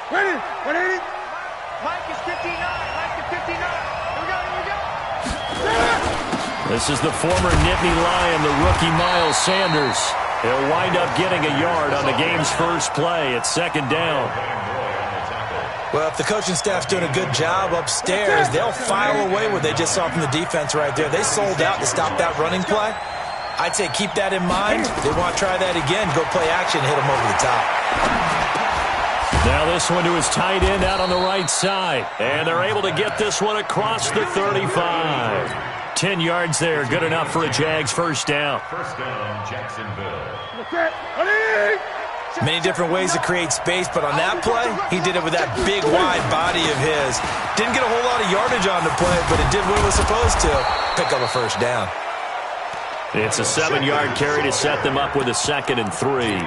Ready? Ready? Mike is 59. Mike is 59. Here we go. Here we go. This is the former Nittany Lion, the rookie Miles Sanders. He'll wind up getting a yard on the game's first play. It's second down. Well, if the coaching staff's doing a good job upstairs, they'll file away what they just saw from the defense right there. They sold out to stop that running play. I'd say keep that in mind. They want to try that again, go play action, hit them over the top. Now this one to his tight end out on the right side. And they're able to get this one across the 35. 10 yards there, good enough for a Jags first down. First down, Jacksonville. Many different ways to create space, but on that play, he did it with that big, wide body of his. Didn't get a whole lot of yardage on the play, but it did what it was supposed to. Pick up a first down. It's a 7-yard carry to set them up with a 2nd and 3.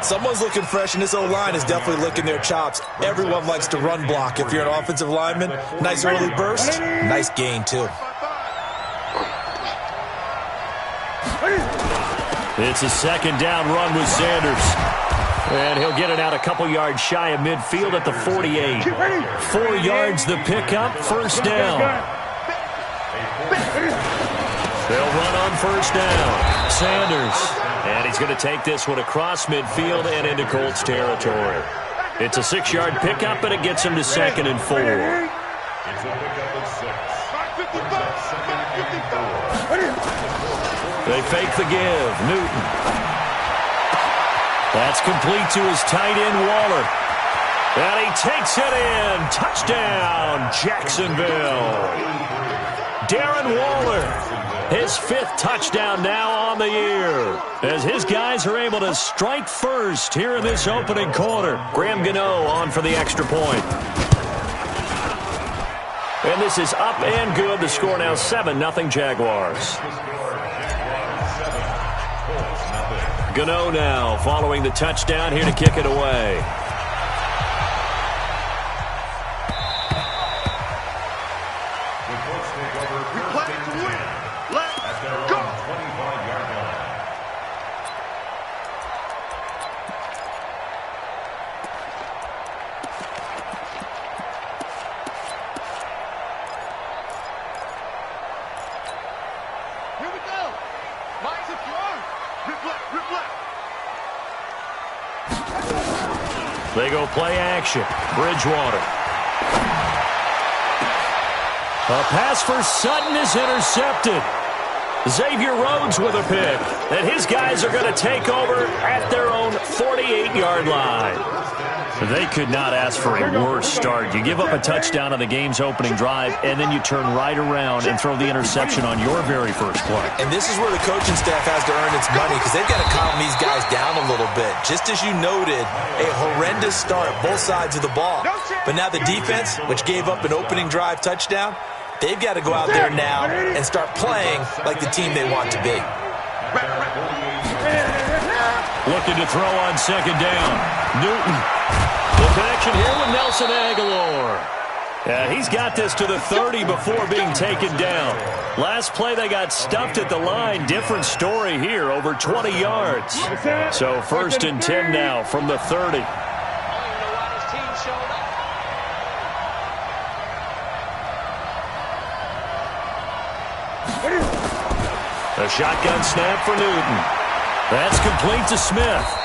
Someone's looking fresh, and this O-line is definitely licking their chops. Everyone likes to run block. If you're an offensive lineman, nice early burst, nice gain, too. It's a 2nd down run with Sanders. And he'll get it out a couple yards shy of midfield at the 48. 4 yards the pickup, first down. They'll run on first down. Sanders. And he's going to take this one across midfield and into Colts territory. It's a 6-yard pickup, and it gets him to 2nd and 4. It's a pickup of 6. They fake the give. Newton. That's complete to his tight end, Waller. And he takes it in. Touchdown, Jacksonville. Darren Waller. His 5th touchdown now on the year, as his guys are able to strike first here in this opening quarter. Graham Gano on for the extra point. And this is up and good. The score now 7-0 Jaguars. Gano now following the touchdown here to kick it away. They go play action. Bridgewater. A pass for Sutton is intercepted. Xavier Rhodes with a pick. And his guys are going to take over at their own 48-yard line. They could not ask for a worse start. You give up a touchdown on the game's opening drive, and then you turn right around and throw the interception on your very first play. And this is where the coaching staff has to earn its money, because they've got to calm these guys down a little bit. Just as you noted, a horrendous start, both sides of the ball. But now the defense, which gave up an opening drive touchdown, they've got to go out there now and start playing like the team they want to be. Looking to throw on second down. Newton. The connection here with Nelson Aguilar. He's got this to the 30 before being taken down. Last play they got stuffed at the line. Different story here, over 20 yards. So 1st and 10 now from the 30. A shotgun snap for Newton. That's complete to Smith.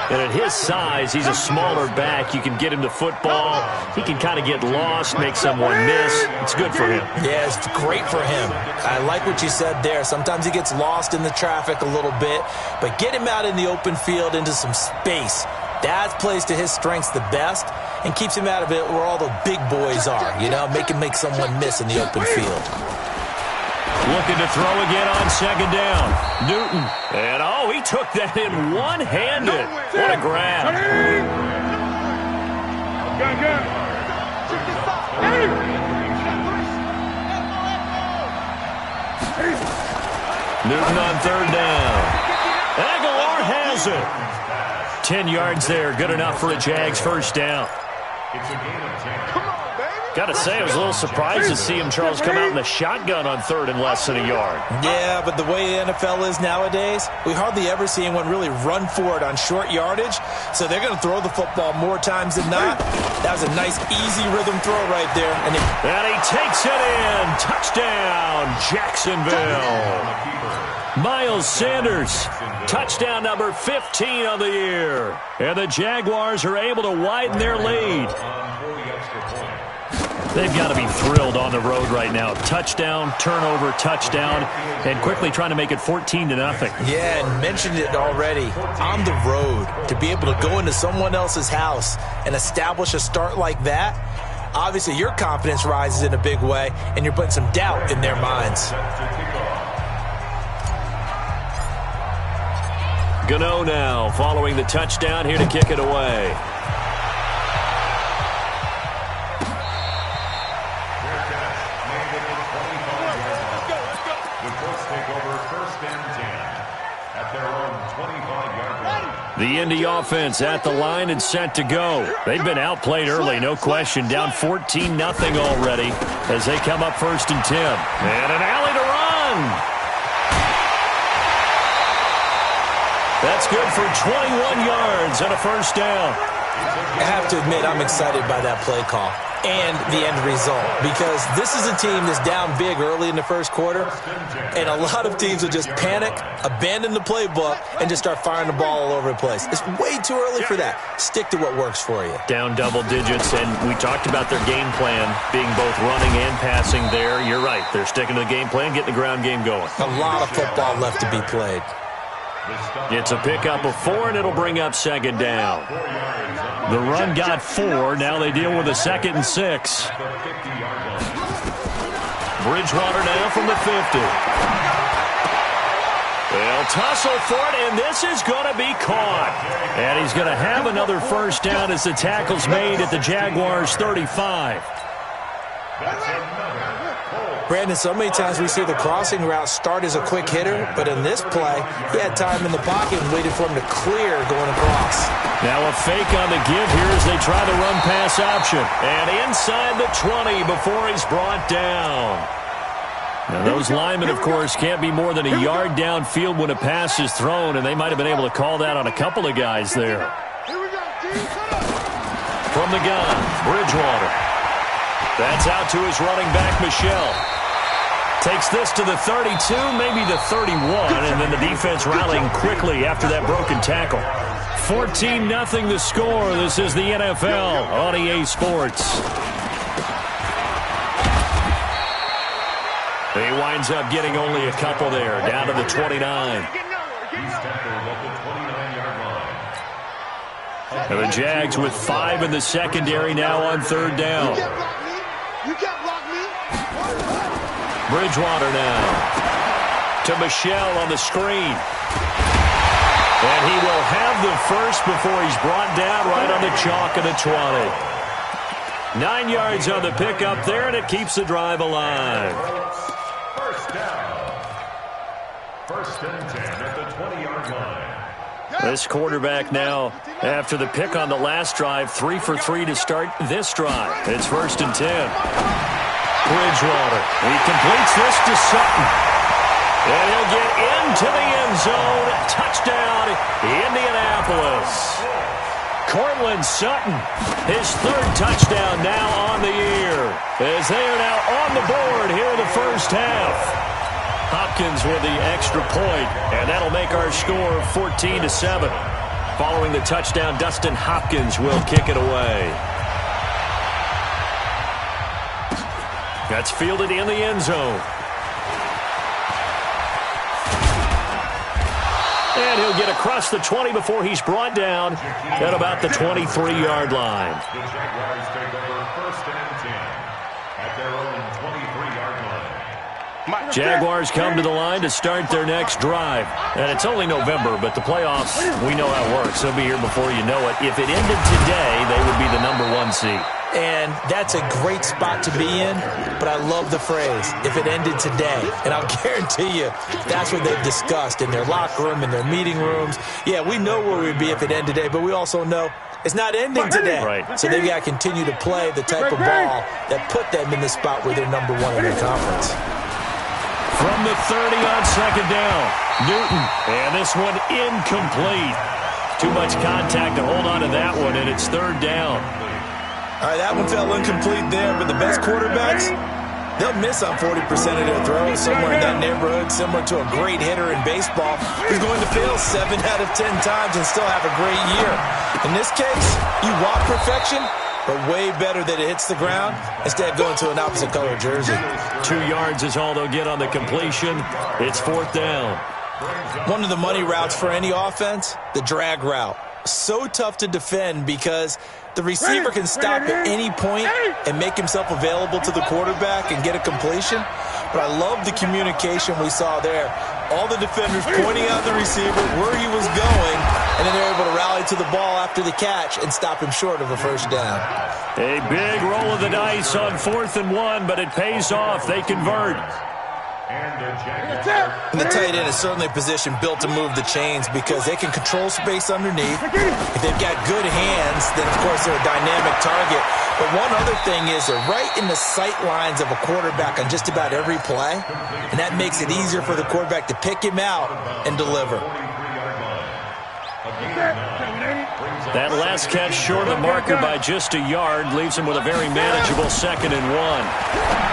And at his size, he's a smaller back. You can get him to football. He can kind of get lost, make someone miss. It's good for him. Yeah, it's great for him. I like what you said there. Sometimes he gets lost in the traffic a little bit, but get him out in the open field into some space. That plays to his strengths the best and keeps him out of it where all the big boys are, you know, make someone miss in the open field. Looking to throw again on second down. Newton. And, oh, he took that in one-handed. What a grab. Newton on third down. Aguilar has it. 10 yards there. Good enough for a Jags first down. It's a gain of 10. Got to say, I was a little surprised to see him, Charles, come out in the shotgun on third and less than a yard. Yeah, but the way the NFL is nowadays, we hardly ever see anyone really run for it on short yardage. So they're going to throw the football more times than not. That was a nice, easy rhythm throw right there. And he takes it in. Touchdown, Jacksonville. Miles Sanders, touchdown number 15 on the year. And the Jaguars are able to widen their lead. They've got to be thrilled on the road right now. Touchdown, turnover, touchdown, and quickly trying to make it 14-0. Yeah, and mentioned it already. On the road, to be able to go into someone else's house and establish a start like that, obviously your confidence rises in a big way, and you're putting some doubt in their minds. Gano now following the touchdown here to kick it away. The Indy offense at the line and set to go. They've been outplayed early, no question. Down 14-0 already as they come up 1st and 10. And an alley to run. That's good for 21 yards and a first down. I have to admit, I'm excited by that play call and the end result, because this is a team that's down big early in the first quarter, and a lot of teams will just panic, abandon the playbook, and just start firing the ball all over the place. It's way too early for that. Stick to what works for you. Down double digits, and we talked about their game plan being both running and passing there. You're right. They're sticking to the game plan, getting the ground game going. A lot of football left to be played. It's a pickup of 4, and it'll bring up 2nd down. The run got 4. Now they deal with a 2nd and 6. Bridgewater now from the 50. They'll tussle for it, and this is going to be caught. And he's going to have another first down as the tackle's made at the Jaguars' 35. Brandon, so many times we see the crossing route start as a quick hitter, but in this play, he had time in the pocket and waited for him to clear going across. Now a fake on the give here as they try the run-pass option. And inside the 20 before he's brought down. Now those linemen, of course, can't be more than a yard downfield when a pass is thrown, and they might have been able to call that on a couple of guys there. From the gun, Bridgewater. That's out to his running back, Michel. Takes this to the 32, maybe the 31, and then the defense rallying quickly after that broken tackle. 14-0 the score. This is the NFL on EA Sports. He winds up getting only a couple there, down to the 29. And the Jags with 5 in the secondary now on 3rd down. You can't block me. Bridgewater now to Michel on the screen. And he will have the first before he's brought down right on the chalk of the 20. 9 yards on the pickup there, and it keeps the drive alive. First down. 1st and 10 at the 20-yard line. This quarterback now, after the pick on the last drive, 3 for 3 to start this drive. It's 1st and 10. Bridgewater. He completes this to Sutton. And he'll get into the end zone. Touchdown, Indianapolis. Cortland Sutton, his 3rd touchdown now on the year, as they are now on the board here in the first half. Hopkins with the extra point, and that'll make our score 14-7. Following the touchdown, Dustin Hopkins will kick it away. That's fielded in the end zone. And he'll get across the 20 before he's brought down at about the 23-yard line. The Jaguars take over 1st and 10 at their own 23-yard line. Jaguars come to the line to start their next drive. And it's only November, but the playoffs, we know how it works. They'll be here before you know it. If it ended today, they would be the number 1 seed. And that's a great spot to be in, but I love the phrase, if it ended today. And I'll guarantee you, that's what they've discussed in their locker room, in their meeting rooms. Yeah, we know where we'd be if it ended today, but we also know It's not ending today. Right. So they've got to continue to play the type of ball that put them in the spot where they're number one in their conference. From the 30 on second down, Newton. And this one incomplete. Too much contact to hold on to that one, and it's third down. All right, that one fell incomplete there, but the best quarterbacks, they'll miss on 40% of their throws, somewhere in that neighborhood, similar to a great hitter in baseball who's going to fail 7 out of 10 times and still have a great year. In this case, you want perfection, but way better that it hits the ground instead of going to an opposite color jersey. 2 yards is all they'll get on the completion. It's fourth down. One of the money routes for any offense, the drag route. So tough to defend because the receiver can stop at any point and make himself available to the quarterback and get a completion. But I love the communication we saw there. All the defenders pointing out the receiver, where he was going, and then they're able to rally to the ball after the catch and stop him short of a first down. A big roll of the dice on 4th and 1, but it pays off. They convert. And the tight end is certainly a position built to move the chains because they can control space underneath. If they've got good hands, then, of course, they're a dynamic target. But one other thing is they're right in the sight lines of a quarterback on just about every play, and that makes it easier for the quarterback to pick him out and deliver. That last catch short of the marker by just a yard leaves him with a very manageable 2nd and 1.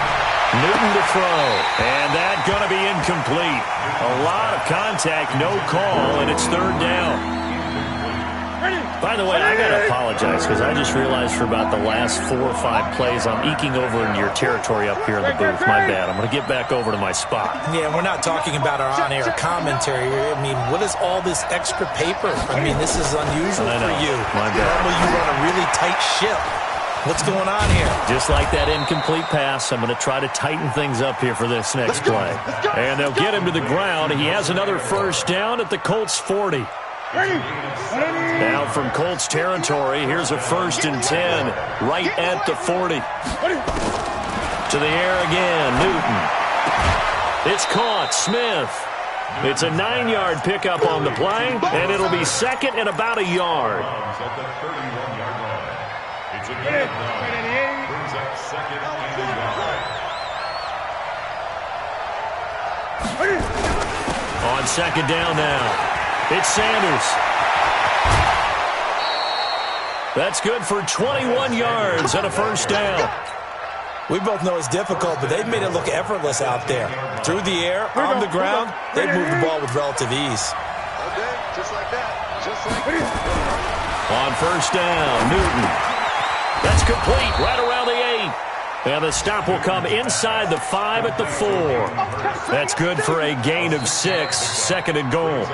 Newton to throw, and that's going to be incomplete. A lot of contact, no call, and it's third down. By the way, I got to apologize because I just realized for about the last 4 or 5 plays I'm eking over into your territory up here in the booth. My bad. I'm going to get back over to my spot. Yeah, we're not talking about our on-air commentary. I mean, what is all this extra paper? I mean, this is unusual for you. My bad. Normally you run a really tight ship. What's going on here? Just like that incomplete pass, I'm going to try to tighten things up here for this next play. And they'll get him to the ground. He has another first down at the Colts 40. Now from Colts territory, here's a 1st and 10 right at the 40. To the air again, Newton. It's caught, Smith. It's a 9-yard pickup on the play, and it'll be 2nd and about a yard. It's a good run. Brings up 2nd and a yard. On 2nd down now. It's Sanders. That's good for 21 yards and a first down. We both know it's difficult, but they've made it look effortless out there. Through the air, on the ground, they've moved the ball with relative ease. Okay, just like that. Just like that. On first down, Newton. That's complete right around the 8. And the stop will come inside the 5 at the 4. That's good for a gain of 6, 2nd and goal.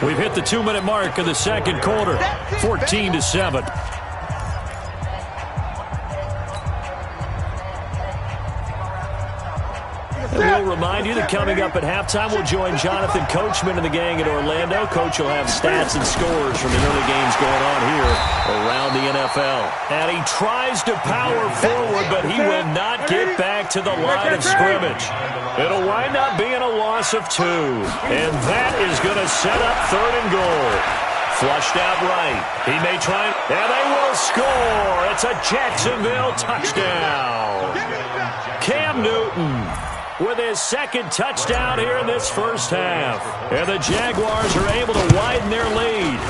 We've hit the 2-minute mark of the second quarter, 14-7. And we'll remind you that coming up at halftime, we'll join Jonathan Coachman and the gang in Orlando. Coach will have stats and scores from the early games going on here around the NFL. And he tries to power forward, but he will not get back to the line of scrimmage. It'll wind up being a loss of 2. And that is going to set up 3rd and goal. Flushed out right. He may try, and they will score. It's a Jacksonville touchdown. Cam Newton with his 2nd touchdown here in this first half. And the Jaguars are able to widen their lead.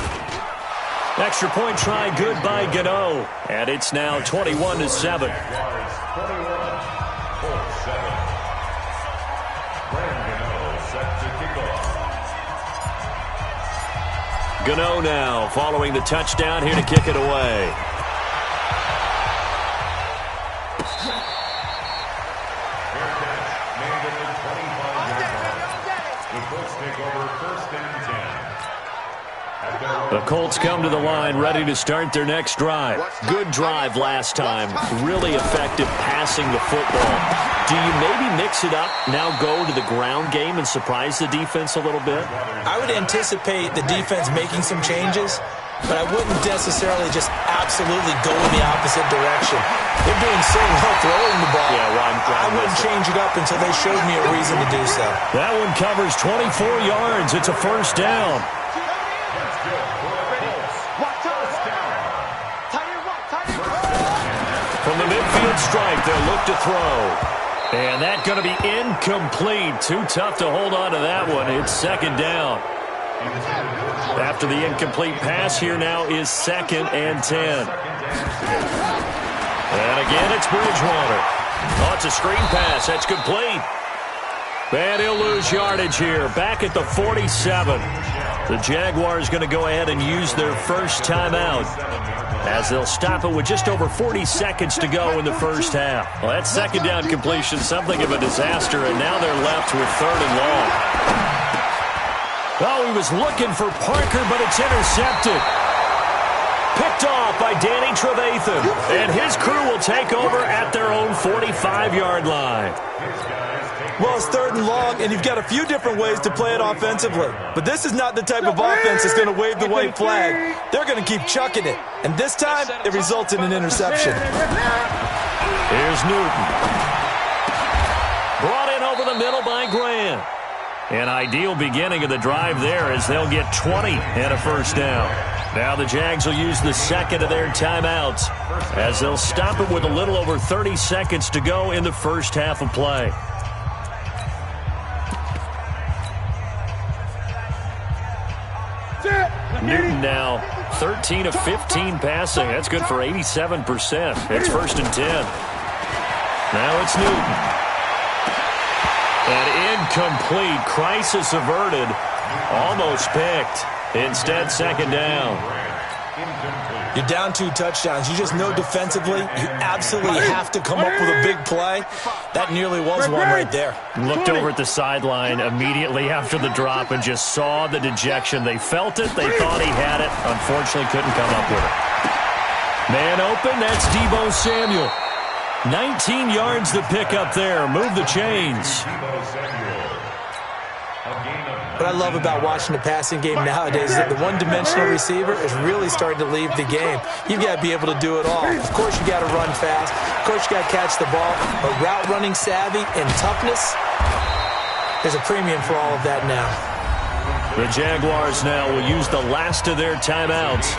Extra point try good by Gano. And it's now 21-7. Gano now following the touchdown here to kick it away. The Colts come to the line ready to start their next drive. Good drive last time. Really effective passing the football. Do you maybe mix it up, now go to the ground game and surprise the defense a little bit? I would anticipate the defense making some changes, but I wouldn't necessarily just absolutely go in the opposite direction. They're doing so well throwing the ball. Yeah, I wouldn't change it up until they showed me a reason to do so. That one covers 24 yards. It's a first down. From the midfield stripe, they'll look to throw. And that's going to be incomplete. Too tough to hold on to that one. It's second down. After the incomplete pass, here now is 2nd and 10. And again, it's Bridgewater. Oh, it's a screen pass. That's complete. And he'll lose yardage here. Back at the 47. The Jaguars going to go ahead and use their first timeout, as they'll stop it with just over 40 seconds to go in the first half. Well, that second down completion, something of a disaster, and now they're left with 3rd and long. Oh, he was looking for Parker, but it's intercepted. Picked off by Danny Trevathan, and his crew will take over at their own 45-yard line. Well, it's 3rd and long, and you've got a few different ways to play it offensively. But this is not the type of offense that's going to wave the white flag. They're going to keep chucking it. And this time, it results in an interception. Here's Newton. Brought in over the middle by Grant. An ideal beginning of the drive there, as they'll get 20 and a first down. Now the Jags will use the second of their timeouts, as they'll stop it with a little over 30 seconds to go in the first half of play. Newton now 13 of 15 passing. That's good for 87%. It's 1st and 10. Now it's Newton. And incomplete. Crisis averted. Almost picked. Instead, 2nd down. You're down 2 touchdowns. You just know defensively you absolutely have to come up with a big play. That nearly was one right there. Looked over at the sideline immediately after the drop and just saw the dejection. They felt it. They thought he had it. Unfortunately, couldn't come up with it. Man open. That's Deebo Samuel. 19 yards to pick up there. Move the chains. What I love about watching the passing game nowadays is that the one-dimensional receiver is really starting to leave the game. You've got to be able to do it all. Of course, you got to run fast. Of course, you got to catch the ball. But route running savvy and toughness, there's a premium for all of that now. The Jaguars now will use the last of their timeouts,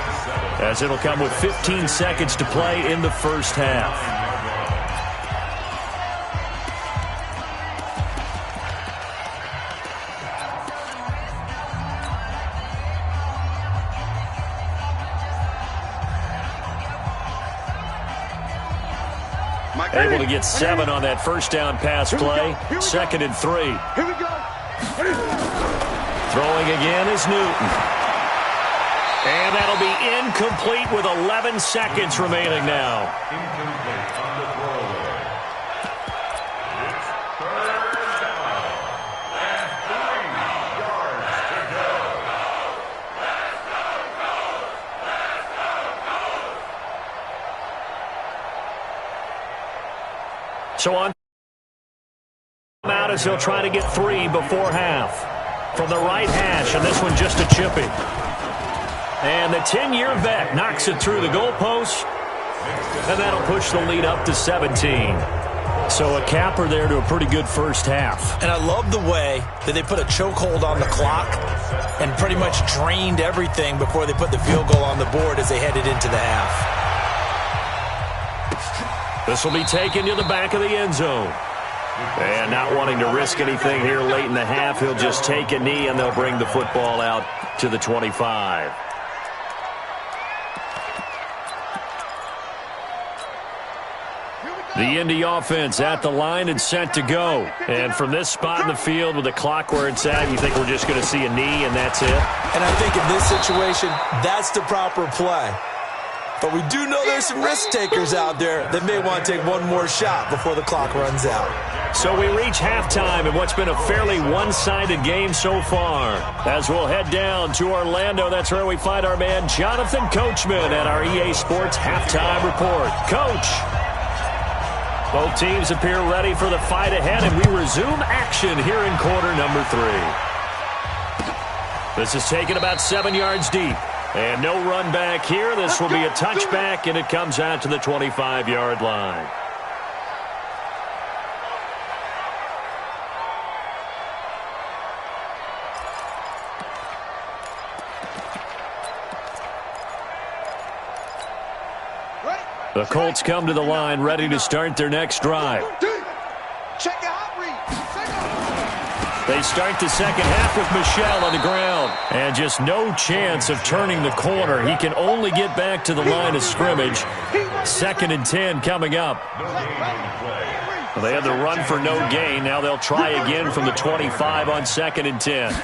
as it'll come with 15 seconds to play in the first half. Able to get 7 on that first down pass play. 2nd and 3. Here we go. Throwing again is Newton. And that'll be incomplete with 11 seconds remaining now. Incomplete on the throwaway. It's 3rd down and 3 yards to go. So on out as he'll try to get 3 before half. From the right hash, and this one just a chippy. And the 10-year vet knocks it through the goalpost, and that'll push the lead up to 17. So a capper there to a pretty good first half. And I love the way that they put a chokehold on the clock and pretty much drained everything before they put the field goal on the board as they headed into the half. This will be taken to the back of the end zone. And not wanting to risk anything here late in the half, he'll just take a knee, and they'll bring the football out to the 25. The Indy offense at the line and set to go. And from this spot in the field with the clock where it's at, you think we're just going to see a knee and that's it? And I think in this situation, that's the proper play. But we do know there's some risk takers out there that may want to take one more shot before the clock runs out. So we reach halftime in what's been a fairly one-sided game so far. As we'll head down to Orlando, that's where we find our man Jonathan Coachman at our EA Sports Halftime Report. Coach, both teams appear ready for the fight ahead, and we resume action here in quarter number 3. This is taken about 7 yards deep. And no run back here. This will be a touchback, and it comes out to the 25-yard line. The Colts come to the line ready to start their next drive. Check your hot read. They start the second half with Michel on the ground. And just no chance of turning the corner. He can only get back to the line of scrimmage. 2nd and 10 coming up. Well, they had the run for no gain. Now they'll try again from the 25 on 2nd and 10.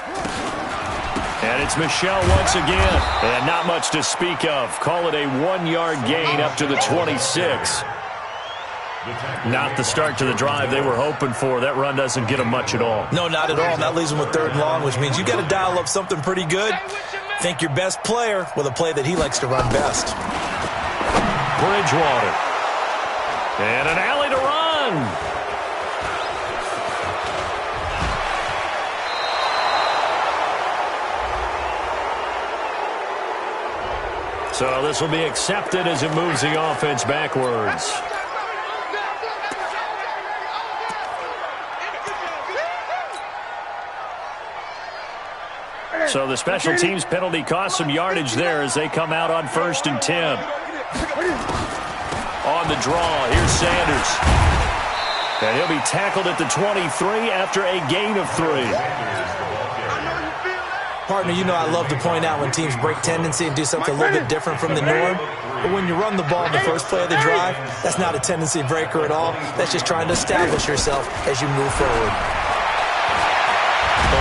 And it's Michel once again. And not much to speak of. Call it a 1-yard gain up to the 26. Not the start to the drive they were hoping for. That run doesn't get them much at all. No, not at all. And that leaves them with 3rd and long, which means you got to dial up something pretty good. Think your best player with a play that he likes to run best. Bridgewater. And an alley to run. So this will be accepted as it moves the offense backwards. So the special teams penalty cost some yardage there as they come out on 1st and 10. On the draw, here's Sanders. And he'll be tackled at the 23 after a gain of 3. Partner, you know I love to point out when teams break tendency and do something a little bit different from the norm. But when you run the ball in the first play of the drive, that's not a tendency breaker at all. That's just trying to establish yourself as you move forward.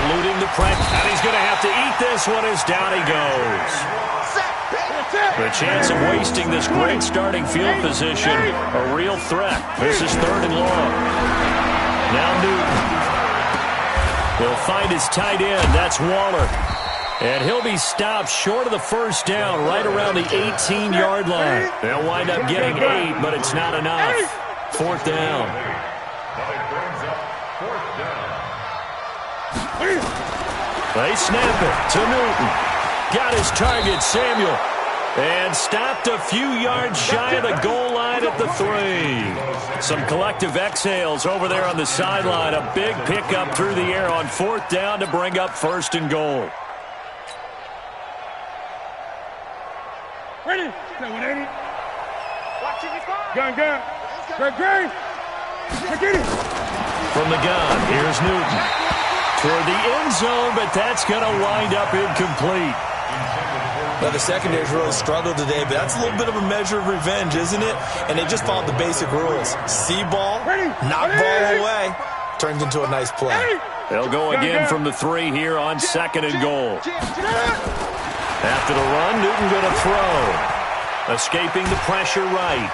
Eluding the pressure, and he's going to have to eat this one as down he goes. The chance of wasting this great starting field position, a real threat. This is 3rd and long. Now Newton. He'll find his tight end. That's Waller. And he'll be stopped short of the 1st down, right around the 18-yard line. They'll wind up getting 8, but it's not enough. 4th down. They snap it to Newton. Got his target, Samuel. And stopped a few yards shy of the goal line at the 3. Some collective exhales over there on the sideline. A big pickup through the air on 4th down to bring up 1st and goal. Ready? Gun. Great. Get it. From the gun, here's Newton. Toward the end zone, but that's going to wind up incomplete. Well, the secondary's really struggled today, but that's a little bit of a measure of revenge, isn't it? And they just followed the basic rules. See ball, knock ball away, turns into a nice play. They'll go again from the 3 here on 2nd and goal. After the run, Newton going to throw. Escaping the pressure right.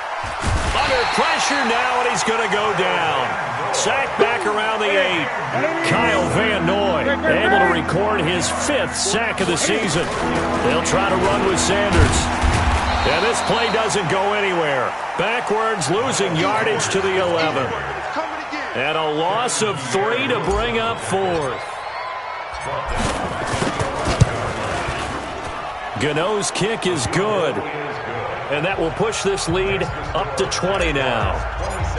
Under pressure now, and he's going to go down. Sacked back around the 8. Kyle Van Noy able to record his 5th sack of the season. They'll try to run with Sanders. And this play doesn't go anywhere. Backwards, losing yardage to the 11. And a loss of 3 to bring up 4th. Gano's kick is good. And that will push this lead up to 20 now.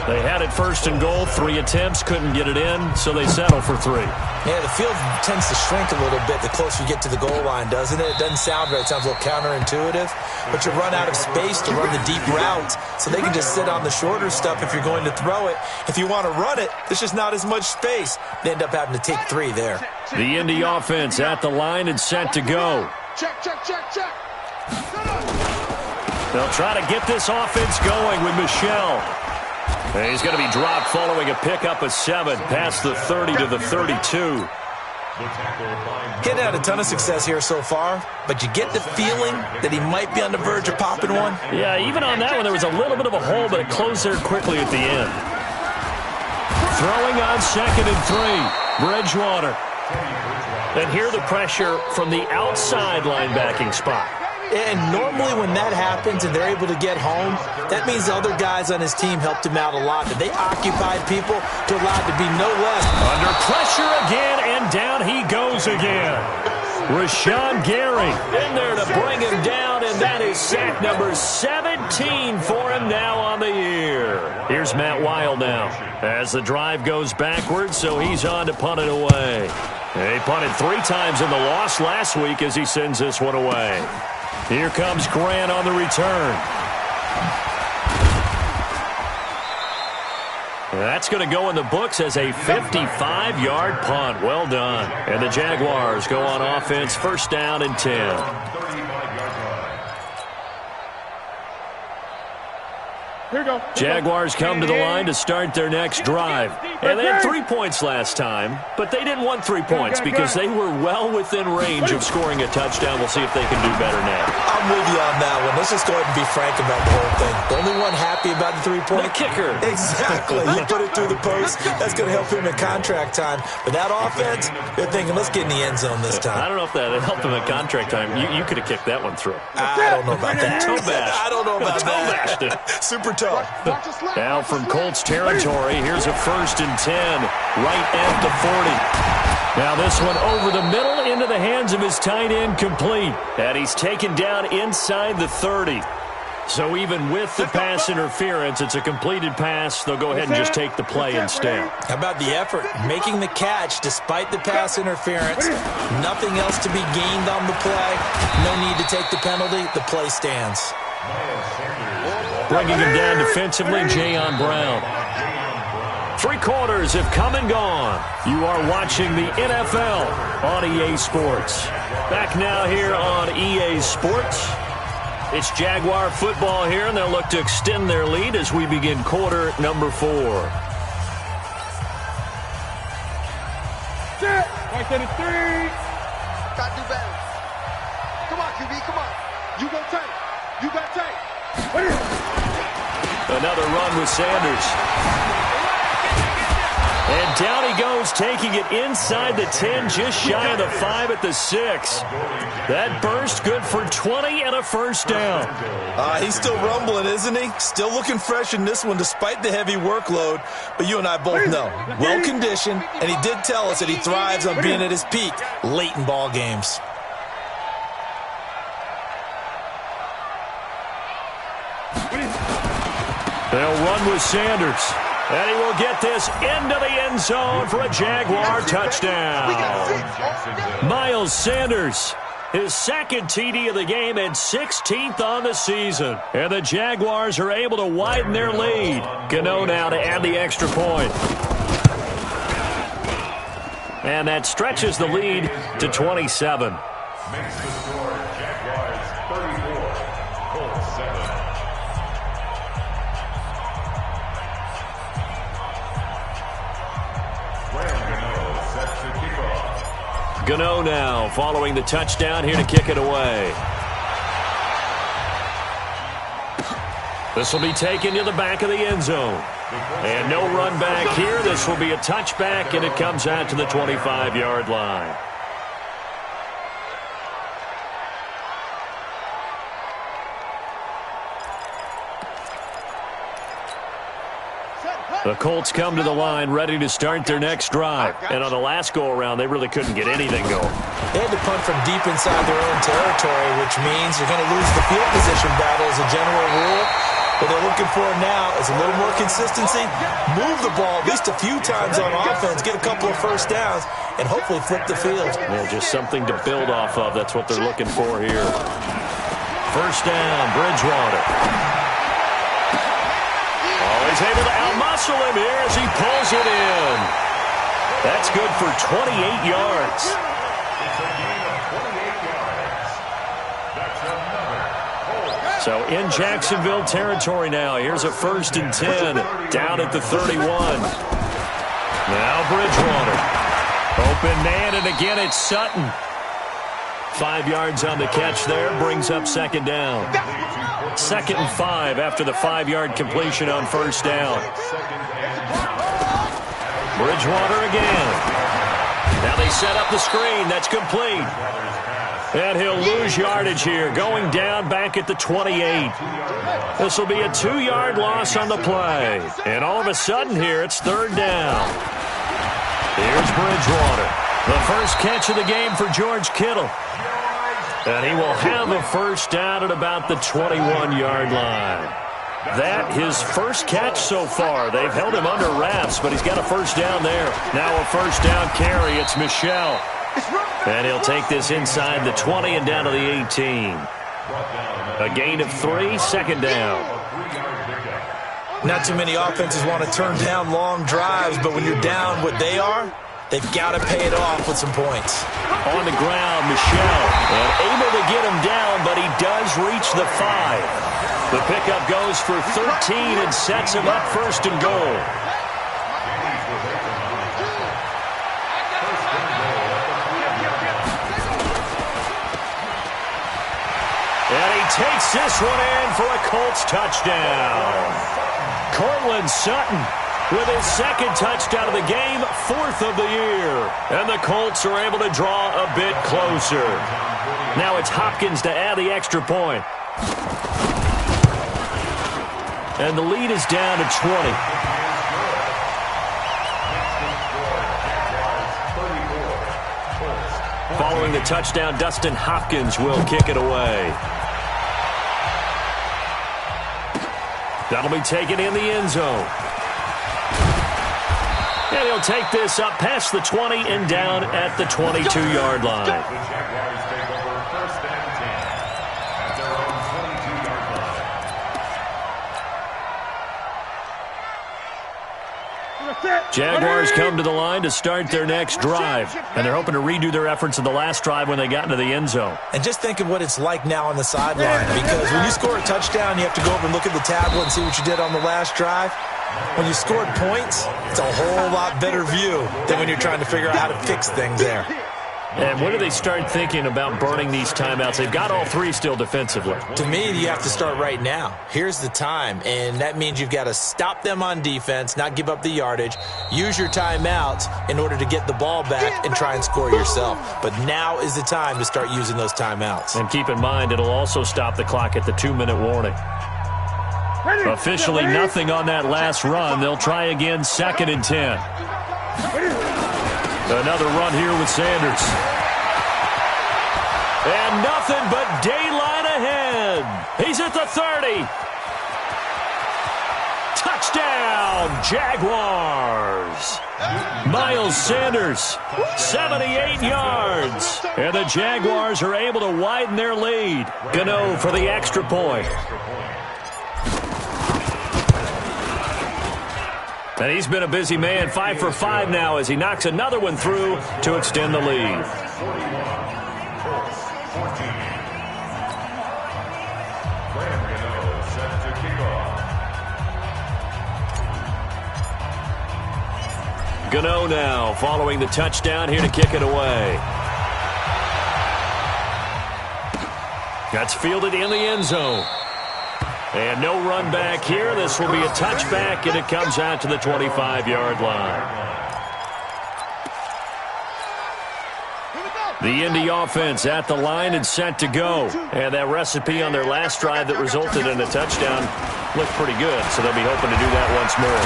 They had it 1st and goal, 3 attempts, couldn't get it in, so they settle for 3. Yeah, the field tends to shrink a little bit the closer you get to the goal line, doesn't it? It doesn't sound right. It sounds a little counterintuitive. But you run out of space to run the deep routes, so they can just sit on the shorter stuff if you're going to throw it. If you want to run it, there's just not as much space. They end up having to take 3 there. The Indy offense at the line and set to go. Check. They'll try to get this offense going with Michel. And he's going to be dropped following a pickup of 7 past the 30 to the 32. He's had a ton of success here so far, but you get the feeling that he might be on the verge of popping one. Yeah, even on that one, there was a little bit of a hole, but it closed there quickly at the end. Throwing on 2nd and 3, Bridgewater. And here the pressure from the outside linebacking spot. And normally when that happens and they're able to get home, that means the other guys on his team helped him out a lot. That they occupied people to allow it to be no less. Under pressure again, and down he goes again. Rashawn Gary in there to bring him down, and that is sack number 17 for him now on the year. Here's Matt Wild now as the drive goes backwards, so he's on to punt it away. He punted 3 times in the loss last week as he sends this one away. Here comes Grant on the return. That's going to go in the books as a 55-yard punt. Well done. And the Jaguars go on offense, first down and 10. Here we go. Jaguars come to the line to start their next drive. And they had 3 points last time, but they didn't want 3 points because they were well within range of scoring a touchdown. We'll see if they can do better now. I'm with you on that one. Let's just go ahead and be frank about the whole thing. The only one happy about the 3-point? The kicker. Exactly. He put it through the post. That's going to help him in contract time. But that offense, they're thinking, let's get in the end zone this time. I don't know if that helped him in contract time. You could have kicked that one through. I don't know about that. Toe bash. I don't know about that. Bashed it. Super tough. Now from Colts territory, here's a 1st and 10 right at the 40. Now this one over the middle into the hands of his tight end, complete. And he's taken down inside the 30. So even with the pass interference, it's a completed pass. They'll go ahead and just take the play instead. How about the effort? Making the catch despite the pass interference. Nothing else to be gained on the play. No need to take the penalty. The play stands. Bringing him down defensively, Jayon Brown. 3 quarters have come and gone. You are watching the NFL on EA Sports. Back now here on EA Sports. It's Jaguar football here, and they'll look to extend their lead as we begin quarter number 4. Set. Right there to 3. Got to do better. Come on, QB, come on. You go tight. You got tight. Another run with Sanders. And down he goes, taking it inside the 10, just shy of the 5 at the 6. That burst good for 20 and a first down. He's still rumbling, isn't he? Still looking fresh in this one despite the heavy workload. But you and I both know, well-conditioned, and he did tell us that he thrives on being at his peak late in ball games. They'll run with Sanders. And he will get this into the end zone for a Jaguar touchdown. Miles Sanders, his 2nd TD of the game and 16th on the season. And the Jaguars are able to widen their lead. Gano now to add the extra point. And that stretches the lead to 27. Makes the score Jaguars 34, Colts 7. Gano now following the touchdown here to kick it away. This will be taken to the back of the end zone. And no run back here. This will be a touchback, and it comes out to the 25-yard line. The Colts come to the line ready to start their next drive. And on the last go-around, they really couldn't get anything going. They had to punt from deep inside their own territory, which means you're going to lose the field position battle as a general rule. What they're looking for now is a little more consistency, move the ball at least a few times on offense, get a couple of first downs, and hopefully flip the field. Yeah, just something to build off of. That's what they're looking for here. First down, Bridgewater. He's able to outmuscle him here as he pulls it in. That's good for 28 yards. It's a gain of 28 yards. That's another. So in Jacksonville territory now. Here's a 1st and 10 down at the 31. Now Bridgewater. Open man, and again it's Sutton. 5 yards on the catch there, brings up 2nd down. 2nd and 5 after the 5-yard completion on first down. Bridgewater again. Now they set up the screen. That's complete. And he'll lose yardage here, going down back at the 28. This will be a 2-yard loss on the play. And all of a sudden here, it's 3rd down. Here's Bridgewater. The first catch of the game for George Kittle. And he will have a first down at about the 21-yard line. That his first catch so far. They've held him under wraps, but he's got a first down there. Now a first down carry. It's Michel. And he'll take this inside the 20 and down to the 18. A gain of 3, 2nd down. Not too many offenses want to turn down long drives, but when you're down what they are, they've got to pay it off with some points. On the ground, Michel. And able to get him down, but he does reach the 5. The pickup goes for 13 and sets him up first and goal. And he takes this one in for a Colts touchdown. Cortland Sutton with his second touchdown of the game, 4th of the year. And the Colts are able to draw a bit closer. Now it's Hopkins to add the extra point. And the lead is down to 20. Following the touchdown, Dustin Hopkins will kick it away. That'll be taken in the end zone. And he'll take this up past the 20 and down at the 22-yard line. The Jaguars take over first and 10 at their own 22-yard line. Jaguars come to the line to start their next drive, and they're hoping to redo their efforts in the last drive when they got into the end zone. And just think of what it's like now on the sideline, because when you score a touchdown, you have to go over and look at the tablet and see what you did on the last drive. When you scored points, it's a whole lot better view than when you're trying to figure out how to fix things there. And when do they start thinking about burning these timeouts? They've got all 3 still defensively. To me, you have to start right now. Here's the time, and that means you've got to stop them on defense, not give up the yardage, use your timeouts in order to get the ball back and try and score yourself. But now is the time to start using those timeouts. And keep in mind, it'll also stop the clock at the 2-minute warning. Officially nothing on that last run. They'll try again, 2nd and 10. Another run here with Sanders. And nothing but daylight ahead. He's at the 30. Touchdown, Jaguars. Miles Sanders, 78 yards. And the Jaguars are able to widen their lead. Gano for the extra point. And he's been a busy man, 5 for 5 now as he knocks another one through to extend the lead. Gano now following the touchdown here to kick it away. That's fielded in the end zone. And no run back here. This will be a touchback, and it comes out to the 25-yard line. The Indy offense at the line and set to go. And that recipe on their last drive that resulted in a touchdown looked pretty good, so they'll be hoping to do that once more.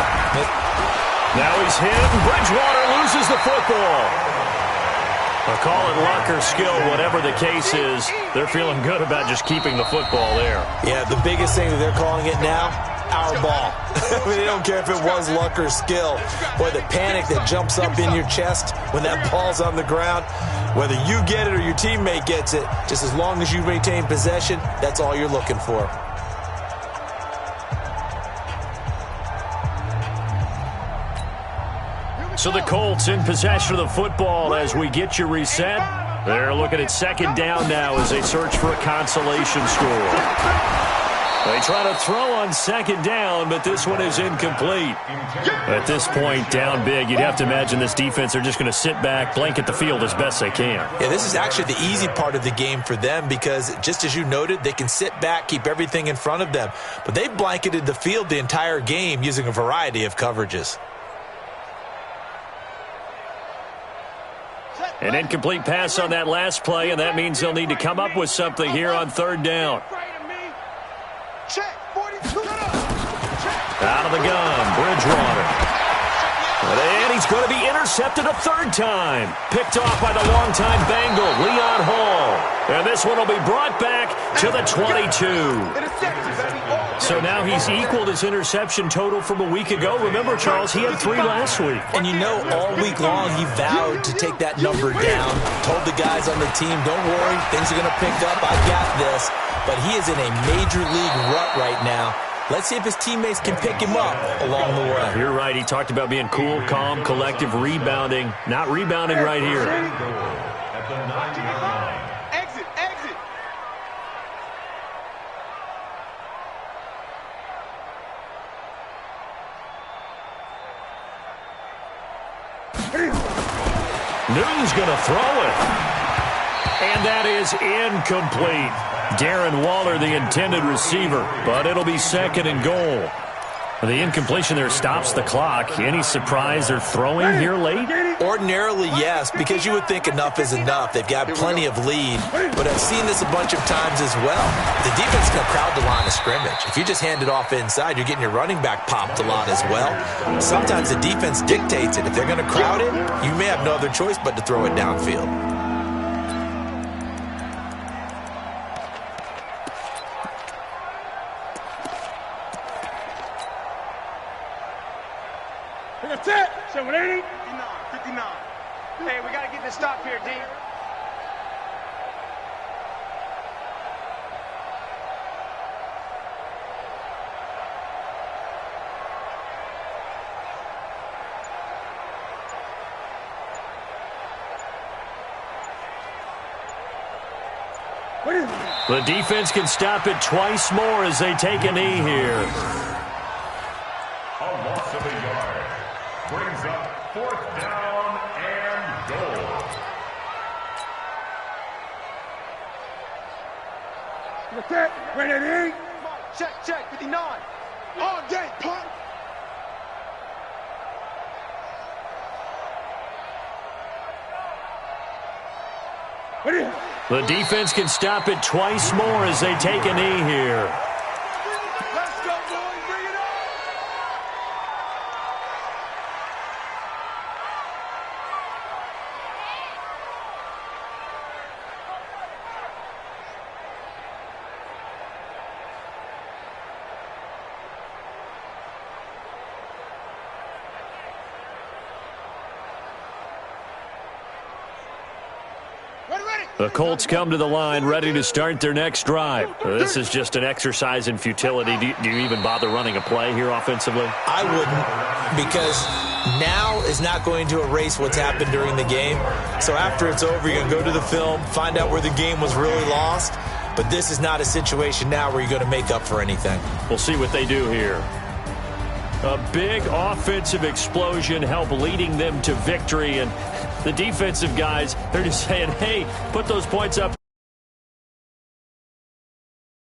Now he's hit, and Bridgewater loses the football. I'll call it luck or skill, whatever the case is. They're feeling good about just keeping the football there. Yeah, the biggest thing that they're calling it now, our ball. I mean, they don't care if it was luck or skill. Boy, the panic that jumps up in your chest when that ball's on the ground, whether you get it or your teammate gets it, just as long as you maintain possession, that's all you're looking for. So the Colts in possession of the football as we get you reset. They're looking at 2nd down now as they search for a consolation score. They try to throw on 2nd down, but this one is incomplete. At this point, down big, you'd have to imagine this defense are just going to sit back, blanket the field as best they can. Yeah, this is actually the easy part of the game for them because, just as you noted, they can sit back, keep everything in front of them. But they've blanketed the field the entire game using a variety of coverages. An incomplete pass on that last play, and that means they'll need to come up with something here on 3rd down. Out of the gun, Bridgewater. And he's going to be intercepted a 3rd time. Picked off by the longtime Bengal, Leon Hall. And this one will be brought back to the 22. So now he's equaled his interception total from a week ago. Remember, Charles, he had 3 last week. And you know, all week long he vowed to take that number down. Told the guys on the team, don't worry, things are going to pick up. I got this. But he is in a major league rut right now. Let's see if his teammates can pick him up along the way. You're right. He talked about being cool, calm, collective, rebounding. Not rebounding right here. At the 9-yard line. Exit, exit. Newton's going to throw it. And that is incomplete. Darren Waller, the intended receiver, but it'll be second and goal. The incompletion there stops the clock. Any surprise they're throwing here late? Ordinarily, yes, because you would think enough is enough. They've got plenty of lead, but I've seen this a bunch of times as well. The defense is going to crowd the line of scrimmage. If you just hand it off inside, you're getting your running back popped a lot as well. Sometimes the defense dictates it. If they're going to crowd it, you may have no other choice but to throw it downfield. That's it. 780. 59. Hey, we got to get this stop here, D. The defense can stop it twice more as they take a knee here. A loss of a yard. Brings up 4th down and goal. That's it. Ready, D. Check, 59. All day, punt. Ready. The defense can stop it twice more as they take a knee here. Let's go, boys. Bring it on. The Colts come to the line ready to start their next drive. This is just an exercise in futility. Do you even bother running a play here offensively? I wouldn't, because now is not going to erase what's happened during the game. So after it's over, you're going to go to the film, find out where the game was really lost. But this is not a situation now where you're going to make up for anything. We'll see what they do here. A big offensive explosion helped leading them to victory, and the defensive guys, they're just saying, hey, put those points up.